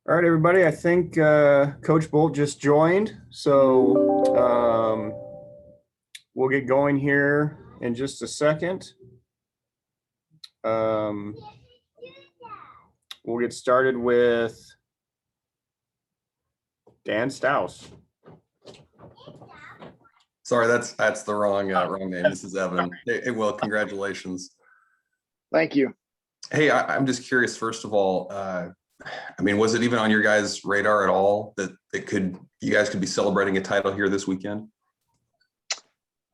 All right, everybody. I think Coach Bolt just joined, so we'll get going here in just a second. We'll get started with Dan Stouse. Sorry, that's the wrong name. This is Evan. Hey, Will, congratulations. Thank you. Hey, I'm just curious. First of all, was it even on your guys' radar at all that you guys could be celebrating a title here this weekend?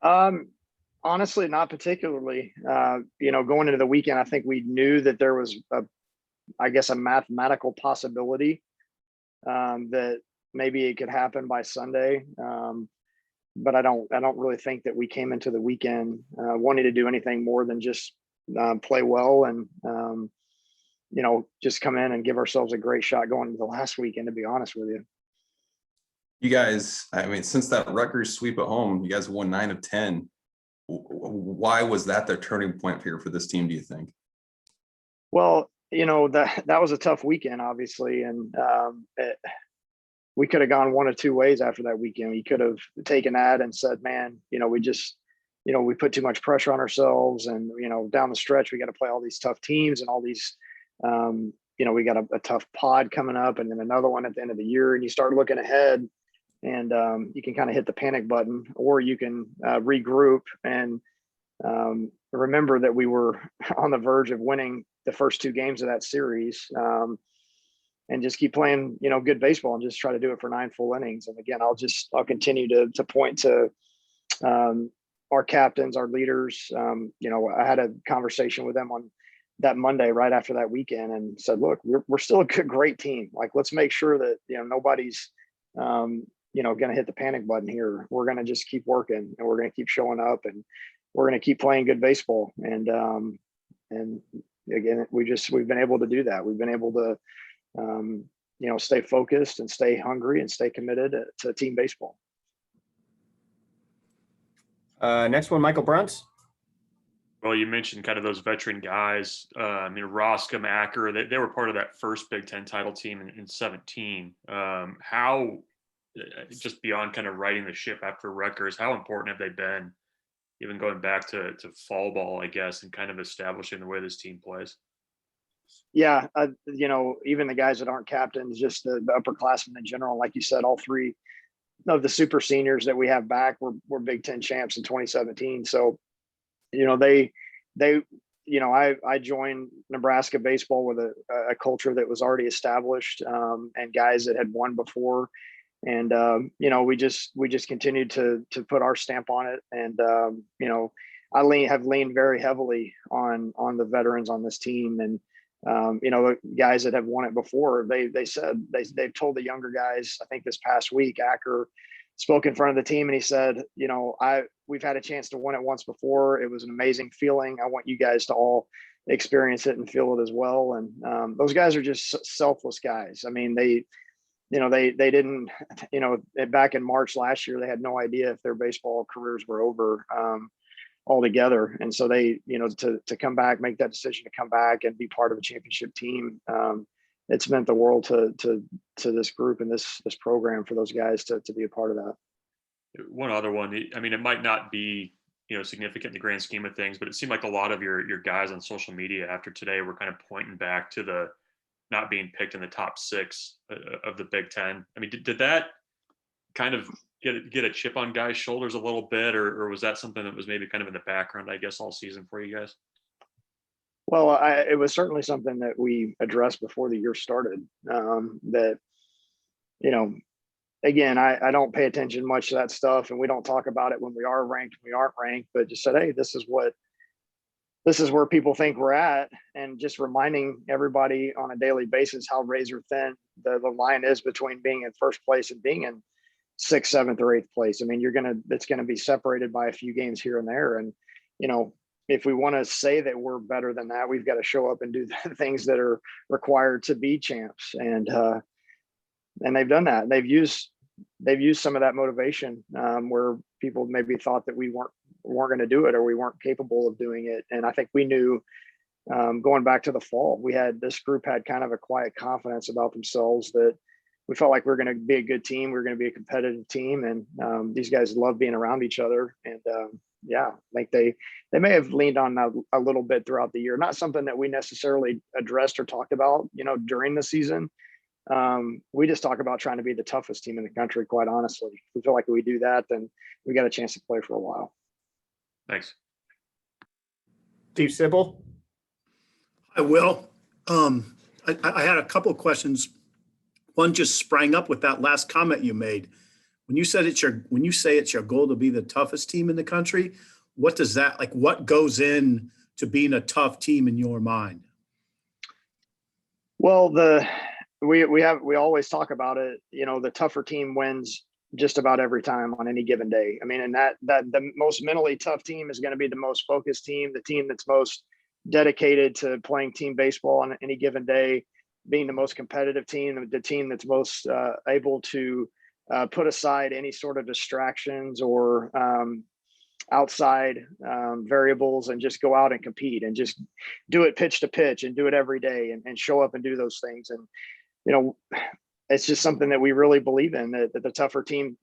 Honestly, not particularly. Going into the weekend, I think we knew that there was a mathematical possibility that maybe it could happen by Sunday. But I don't really think that we came into the weekend wanting to do anything more than just play well and just come in and give ourselves a great shot going into the last weekend, to be honest with you. You guys, since that Rutgers sweep at home, you guys won 9 of 10. Why was that the turning point for this team, do you think? Well, that was a tough weekend, obviously, and we could have gone one of two ways after that weekend. We could have taken that and said, man, we put too much pressure on ourselves, and down the stretch we got to play all these tough teams and all these we got a tough pod coming up and then another one at the end of the year, and you start looking ahead and you can kind of hit the panic button, or you can regroup and remember that we were on the verge of winning the first two games of that series, and just keep playing good baseball and just try to do it for 9 full innings. And again, I'll continue to point to our captains, our leaders. I had a conversation with them on that Monday right after that weekend and said, look, we're still a great team. Like, let's make sure that nobody's going to hit the panic button here. We're going to just keep working, and we're going to keep showing up, and we're going to keep playing good baseball. And again, we've been able to do that. We've been able to stay focused and stay hungry and stay committed to team baseball. Next one, Michael Bruntz. Well, you mentioned kind of those veteran guys. Roscom, Acker, they were part of that first Big Ten title team in 17. How, just beyond kind of riding the ship after Rutgers, how important have they been, even going back to fall ball, I guess, and kind of establishing the way this team plays? Yeah, even the guys that aren't captains, just the upperclassmen in general, like you said, all three of the super seniors that we have back were Big Ten champs in 2017. So, I joined Nebraska baseball with a culture that was already established, and guys that had won before. And, we just continued to put our stamp on it. And, I have leaned very heavily on the veterans on this team. And, the guys that have won it before, they've told the younger guys, I think this past week, Acker spoke in front of the team and he said, we've had a chance to win it once before. It was an amazing feeling. I want you guys to all experience it and feel it as well. And those guys are just selfless guys. I mean, they didn't, back in March last year, they had no idea if their baseball careers were over altogether. And so they, to come back, make that decision to come back and be part of a championship team, it's meant the world to this group and this program for those guys to be a part of that. One other one, it might not be, significant in the grand scheme of things, but it seemed like a lot of your guys on social media after today were kind of pointing back to the not being picked in the top 6 of the Big Ten. Did that kind of get a chip on guys' shoulders a little bit, or was that something that was maybe kind of in the background, I guess, all season for you guys? Well, it was certainly something that we addressed before the year started. That, again, I don't pay attention much to that stuff, and we don't talk about it when we are ranked, we aren't ranked, but just said, hey, this is where people think we're at, and just reminding everybody on a daily basis how razor thin the line is between being in first place and being in 6th, 7th, or 8th place. It's gonna be separated by a few games here and there, and if we want to say that we're better than that, we've got to show up and do the things that are required to be champs. And they've done that. They've used some of that motivation where people maybe thought that we weren't going to do it, or we weren't capable of doing it. And I think we knew going back to the fall, this group had kind of a quiet confidence about themselves that we felt like we are going to be a good team. We are going to be a competitive team. And these guys love being around each other. And yeah, like they may have leaned on a little bit throughout the year, not something that we necessarily addressed or talked about, during the season. We just talk about trying to be the toughest team in the country, quite honestly. If we feel like we do that, then we got a chance to play for a while. Thanks. Steve Sipple. I will. I had a couple of questions. One just sprang up with that last comment you made. When you say it's your goal to be the toughest team in the country, what does that, like, what goes in to being a tough team in your mind? Well, we always talk about it, the tougher team wins just about every time on any given day. I mean, and that the most mentally tough team is going to be the most focused team, the team that's most dedicated to playing team baseball on any given day, being the most competitive team, the team that's most able to put aside any sort of distractions or outside variables and just go out and compete and just do it pitch to pitch and do it every day and show up and do those things. And, it's just something that we really believe in, that the tougher team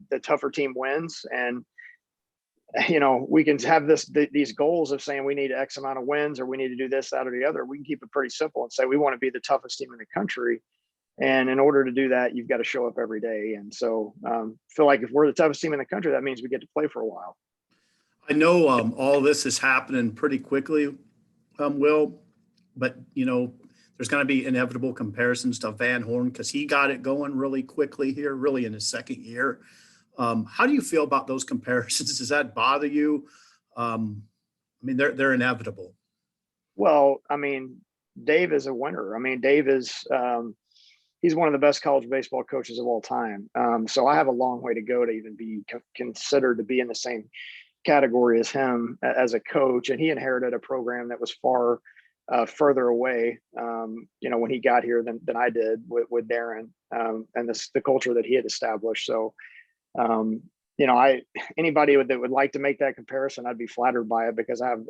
wins. And, we can have these goals of saying we need X amount of wins or we need to do this, that, or the other. We can keep it pretty simple and say we want to be the toughest team in the country. And in order to do that, you've got to show up every day. And so feel like if we're the toughest team in the country, that means we get to play for a while. I know all this is happening pretty quickly, Will, but there's going to be inevitable comparisons to Van Horn because he got it going really quickly here, really in his second year. How do you feel about those comparisons? Does that bother you? I mean, they're inevitable. Well, I mean, Dave is a winner. I mean, Dave is he's one of the best college baseball coaches of all time. So I have a long way to go to even be considered to be in the same category as him as a coach. And he inherited a program that was far further away, when he got here than I did with Darren and the culture that he had established. So, anybody that would like to make that comparison, I'd be flattered by it because I have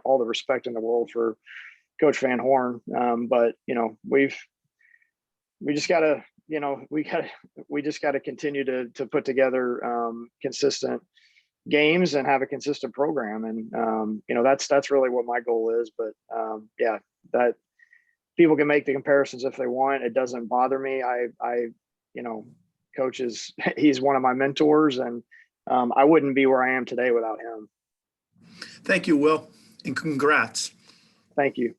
all the respect in the world for Coach Van Horn. But we just gotta continue to put together consistent games and have a consistent program. And, that's really what my goal is. But that people can make the comparisons if they want. It doesn't bother me. Coach he's one of my mentors, and I wouldn't be where I am today without him. Thank you, Will, and congrats. Thank you.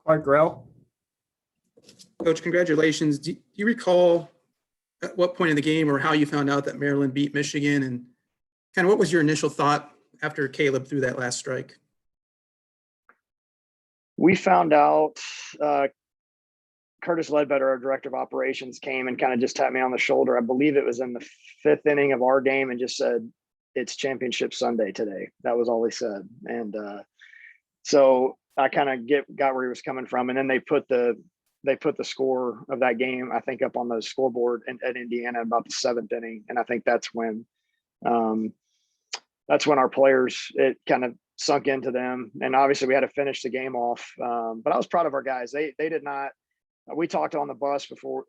Clark Grell. Coach, congratulations. Do you recall at what point in the game or how you found out that Maryland beat Michigan, and kind of what was your initial thought after Caleb threw that last strike? We found out Curtis Ledbetter, our director of operations, came and kind of just tapped me on the shoulder. I believe it was in the fifth inning of our game and just said, "It's championship Sunday today." That was all he said. And so I kind of got where he was coming from. And then they put the score of that game, I think, up on the scoreboard at Indiana about the seventh inning. And I think that's when our players, it kind of sunk into them. And obviously we had to finish the game off. But I was proud of our guys. They did not. We talked on the bus before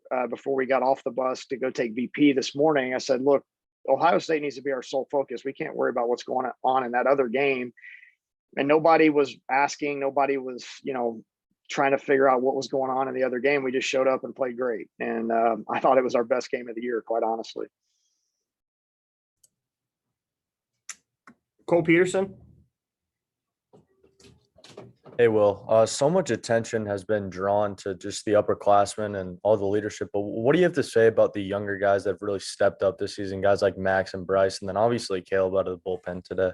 we got off the bus to go take VP this morning. I said, look, Ohio State needs to be our sole focus. We can't worry about what's going on in that other game. And nobody was asking, nobody was, trying to figure out what was going on in the other game. We just showed up and played great. And I thought it was our best game of the year, quite honestly. Cole Peterson. Hey, Will, so much attention has been drawn to just the upperclassmen and all the leadership, but what do you have to say about the younger guys that have really stepped up this season, guys like Max and Bryce, and then obviously Caleb out of the bullpen today?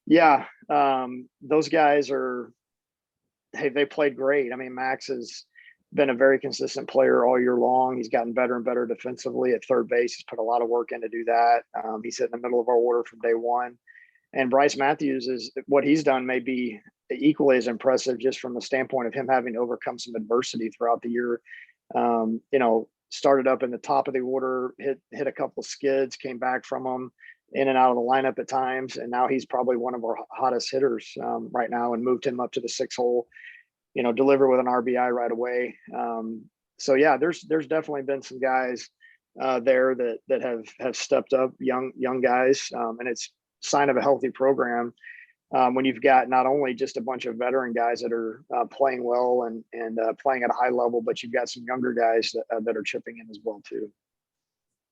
Yeah, those guys they played great. I mean, Max has been a very consistent player all year long. He's gotten better and better defensively at third base. He's put a lot of work in to do that. He's hit in the middle of our order from day one. And Bryce Matthews, is what he's done may be equally as impressive, just from the standpoint of him having to overcome some adversity throughout the year. Started up in the top of the order, hit a couple of skids, came back from them, in and out of the lineup at times. And now he's probably one of our hottest hitters right now, and moved him up to the 6 hole, deliver with an RBI right away. So yeah, there's definitely been some guys there that have stepped up, young guys. And it's a sign of a healthy program. When you've got not only just a bunch of veteran guys that are playing well and playing at a high level, but you've got some younger guys that are chipping in as well too.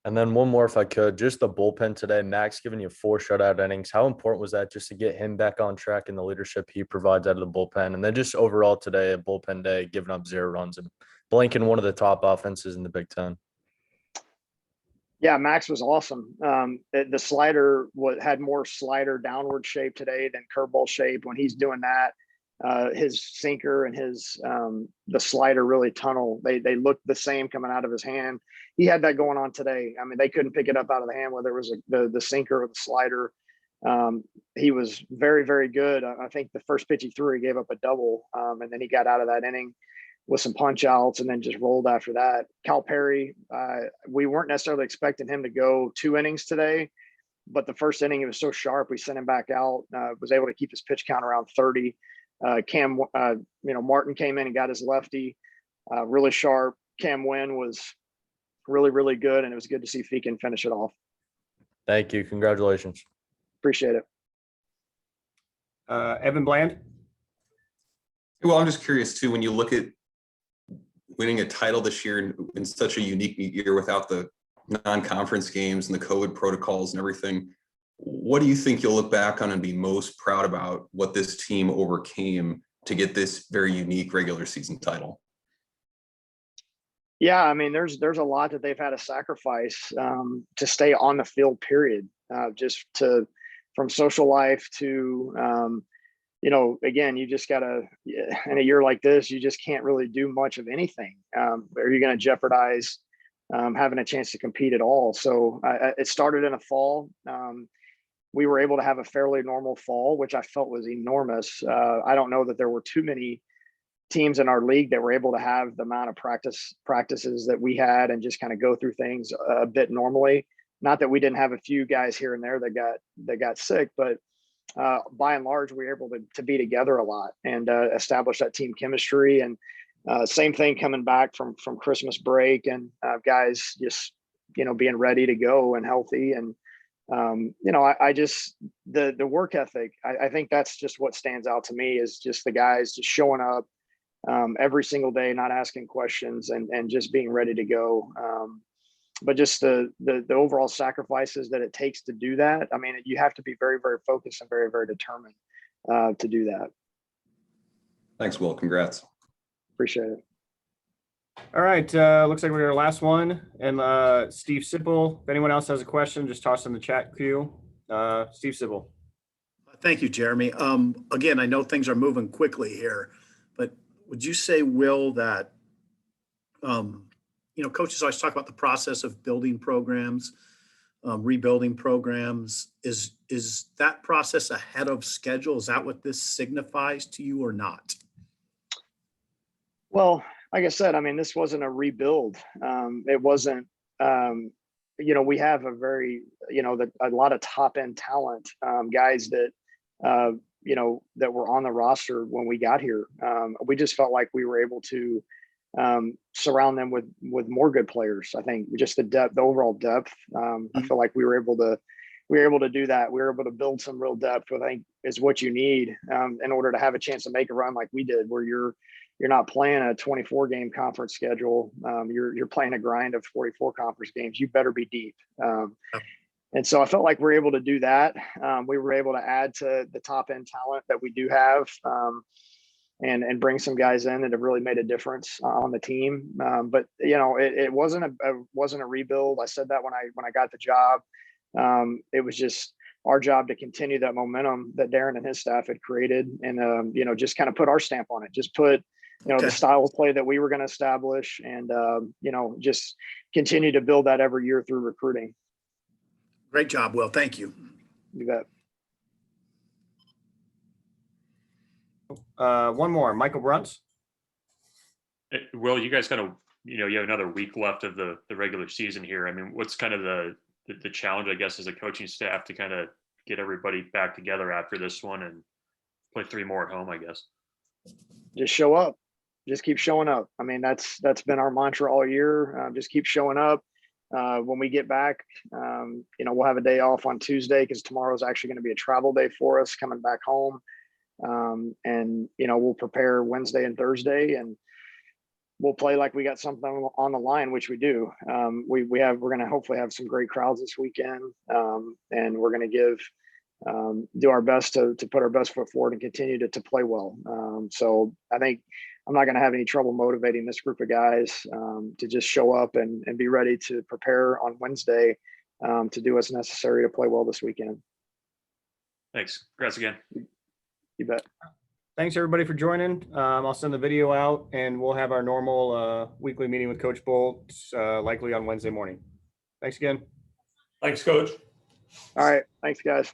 And then one more, if I could, just the bullpen today. Max giving you 4 shutout innings. How important was that just to get him back on track and the leadership he provides out of the bullpen? And then just overall today, a bullpen day, giving up 0 runs and blanking one of the top offenses in the Big Ten. Yeah, Max was awesome. The slider had more slider downward shape today than curveball shape. When he's doing that, his sinker and his the slider really tunnel. They looked the same coming out of his hand. He had that going on today. I mean, they couldn't pick it up out of the hand, whether it was the sinker or the slider. He was very, very good. I think the first pitch he threw, he gave up a double, and then he got out of that inning with some punch outs and then just rolled after that. Cal Perry, we weren't necessarily expecting him to go 2 innings today, but the first inning, it was so sharp. We sent him back out, was able to keep his pitch count around 30. Martin came in and got his lefty, really sharp. Cam Wynn was really, really good. And it was good to see if he can finish it off. Thank you. Congratulations. Appreciate it. Evan Bland. Well, I'm just curious too, when you look at winning a title this year in such a unique year without the non-conference games and the COVID protocols and everything, what do you think you'll look back on and be most proud about what this team overcame to get this very unique regular season title? Yeah, I mean, there's a lot that they've had to sacrifice to stay on the field, period. From social life to, again, you just gotta, in a year like this, you just can't really do much of anything. Are you going to jeopardize having a chance to compete at all? So it started in the fall. We were able to have a fairly normal fall, which I felt was enormous. I don't know that there were too many teams in our league that were able to have the amount of practices that we had and just kind of go through things a bit normally. Not that we didn't have a few guys here and there that got sick, but by and large, we were able to be together a lot and establish that team chemistry. And same thing coming back from Christmas break and guys just, being ready to go and healthy. And, I just, the work ethic, I think that's just what stands out to me is just the guys just showing up every single day, not asking questions and just being ready to go. But just the overall sacrifices that it takes to do that. I mean, you have to be very, very focused and very, very determined to do that. Thanks, Will. Congrats. Appreciate it. All right. Looks like we're our last one. And Steve Sipple, if anyone else has a question, just toss in the chat queue. Steve Sipple. Thank you, Jeremy. Again, I know things are moving quickly here, but would you say, Will, that, coaches always talk about the process of building programs, rebuilding programs. Is that process ahead of schedule? Is that what this signifies to you or not? Well, like I said, I mean, this wasn't a rebuild. It wasn't, we have a very, a lot of top end talent, guys that, that were on the roster when we got here. We just felt like we were able to surround them with more good players. I think just the overall depth. I feel like we were able to do that. We were able to build some real depth, which I think is what you need in order to have a chance to make a run like we did, where you're not playing a 24 game conference schedule. You're playing a grind of 44 conference games. You better be deep. And so I felt like we're able to do that. We were able to add to the top end talent that we do have. And bring some guys in that have really made a difference on the team. But it wasn't a rebuild. I said that when I got the job. It was just our job to continue that momentum that Darren and his staff had created, and just kind of put our stamp on it. Just put the style of play that we were going to establish, and just continue to build that every year through recruiting. Great job, Will. Thank you. You bet. One more, Michael Bruntz. Will, you guys kind of, you have another week left of the regular season here. I mean, what's kind of the the challenge, I guess, as a coaching staff to kind of get everybody back together after this one and play 3 more at home, I guess. Just show up. Just keep showing up. I mean, that's been our mantra all year. Just keep showing up. When we get back, we'll have a day off on Tuesday because tomorrow's actually going to be a travel day for us coming back home. We'll prepare Wednesday and Thursday, and we'll play like we got something on the line, which we do. We're going to hopefully have some great crowds this weekend, and we're going to do our best to put our best foot forward and continue to play well. So I think I'm not going to have any trouble motivating this group of guys to just show up and be ready to prepare on Wednesday to do what's necessary to play well this weekend. Thanks. Congrats again. You bet. Thanks everybody for joining. I'll send the video out and we'll have our normal weekly meeting with Coach Bolt likely on Wednesday morning. Thanks again. Thanks, Coach. All right. Thanks, guys.